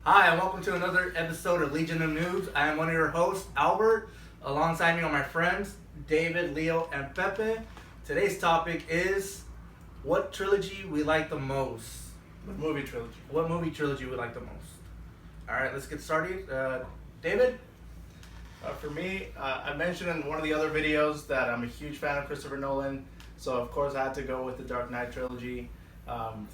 Hi, and welcome to another episode of Legion of Noobs. I am one of your hosts, Albert. Alongside me are my friends, David, Leo, and Pepe. Today's topic is what trilogy we like the most. The movie trilogy. What movie trilogy we like the most. Alright, let's get started. David? For me, I mentioned in one of the other videos that I'm a huge fan of Christopher Nolan. So of course I had to go with the Dark Knight trilogy.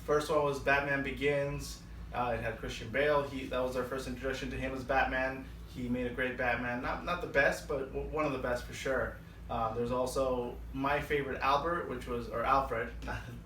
First one was Batman Begins. It had Christian Bale. That was our first introduction to him as Batman. He made a great Batman. Not the best, but one of the best for sure. There's also my favorite Albert, or Alfred.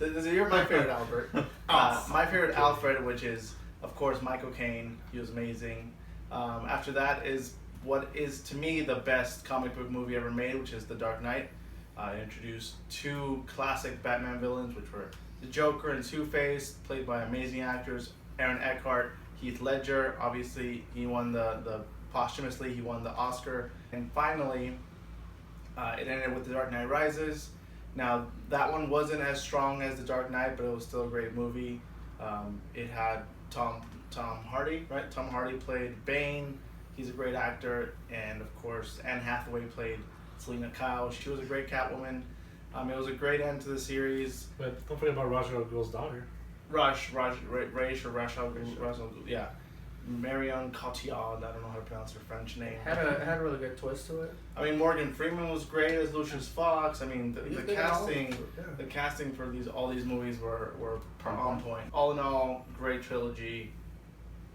You're my favorite Albert. My favorite Alfred, which is, of course, Michael Caine. He was amazing. After that is what is, to me, the best comic book movie ever made, which is The Dark Knight. It introduced two classic Batman villains, which were the Joker and Two-Face, played by amazing actors. Aaron Eckhart, Heath Ledger, obviously he won posthumously he won the Oscar. And finally, it ended with The Dark Knight Rises. Now, that one wasn't as strong as The Dark Knight, but it was still a great movie. It had Tom Hardy, right? Tom Hardy played Bane. He's a great actor. And of course, Anne Hathaway played Selena Kyle. She was a great Catwoman. It was a great end to the series. But don't forget about Ra's al Ghul's daughter. Ra's al Ghul, yeah. Marion Cotillard, I don't know how to pronounce her French name. Had a really good twist to it. I mean, Morgan Freeman was great as Lucius Fox. I mean, the casting for all these movies were on point. All in all, great trilogy.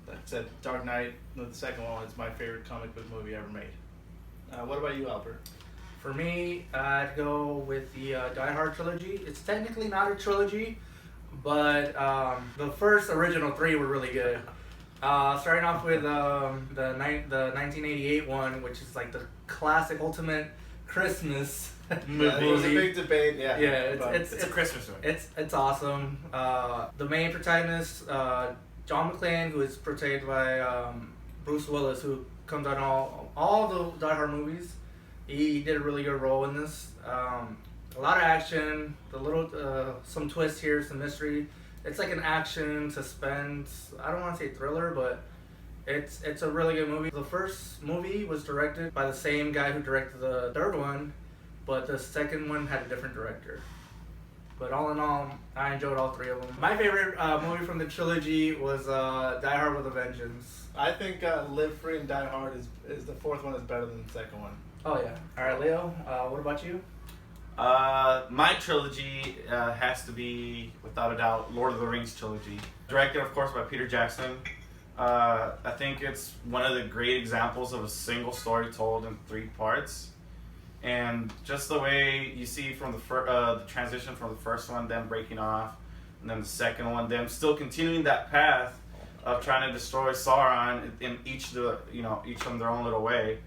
Like I said, Dark Knight, the second one, is my favorite comic book movie ever made. What about you, Albert? For me, I'd go with the Die Hard trilogy. It's technically not a trilogy, but the first original three were really good. Starting off with the 1988 one, which is like the classic ultimate Christmas movie. It was a big debate, yeah. Yeah, it's a Christmas movie. It's awesome. The main protagonist, John McClane, who is portrayed by Bruce Willis, who comes out in all the Die Hard movies. He did a really good role in this. A lot of action, some twists here, some mystery. It's like an action, suspense, I don't want to say thriller, but it's a really good movie. The first movie was directed by the same guy who directed the third one, but the second one had a different director. But all in all, I enjoyed all three of them. My favorite movie from the trilogy was Die Hard with a Vengeance. I think Live Free and Die Hard is the fourth one is better than the second one. Oh yeah. Alright, Leo, what about you? My trilogy has to be, without a doubt, Lord of the Rings trilogy. Directed, of course, by Peter Jackson. I think it's one of the great examples of a single story told in 3 parts. And just the way you see from the transition from the first one, them breaking off, and then the second one, them still continuing that path of trying to destroy Sauron in each from their own little way.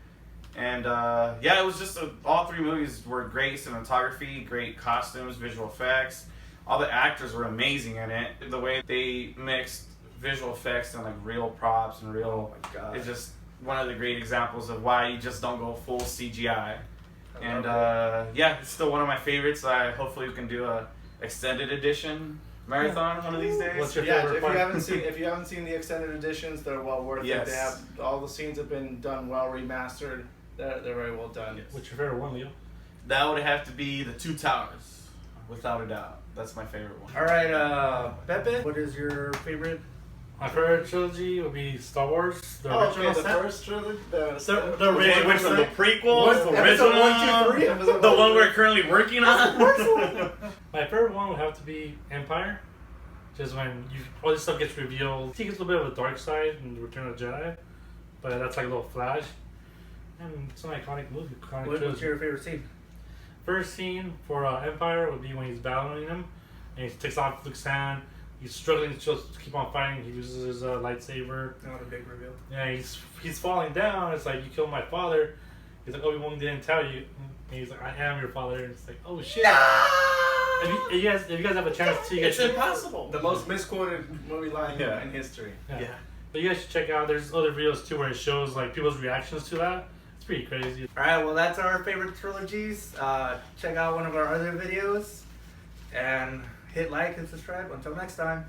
And it was just all 3 movies were great cinematography, great costumes, visual effects. All the actors were amazing in it. The way they mixed visual effects and like real props and real, it's just one of the great examples of why you just don't go full CGI. And it's still one of my favorites. Hopefully we can do a extended edition marathon one of these days. What's your favorite part? If you haven't seen the extended editions, they're well worth it. They have all the scenes have been done well remastered. They're very well done. Yes. What's your favorite one, Leo? That would have to be the 2 Towers, without a doubt. That's my favorite one. Alright, Pepe, what is your favorite? My favorite trilogy would be Star Wars. The first trilogy? The Which one? The prequel? What's the original? 1, 2, 3? The one we're currently working on? My favorite one would have to be Empire. Just when all this stuff gets revealed. I think it's a little bit of a dark side in Return of the Jedi. But that's like a little flash. And it's an iconic movie. What's your favorite scene? First scene for Empire would be when he's battling him. And he takes off Luke's hand. He's struggling to keep on fighting. He uses his lightsaber. Not a big reveal. Yeah, he's falling down. It's like, you killed my father. He's like, Obi-Wan didn't tell you. And he's like, I am your father. And it's like, oh shit. No! If you guys have a chance to, it's impossible. The most misquoted movie line in history. Yeah. But you guys should check out. There's other videos too where it shows like people's reactions to that. It's pretty crazy. Alright, well that's our favorite trilogies. Check out one of our other videos and hit like and subscribe. Until next time.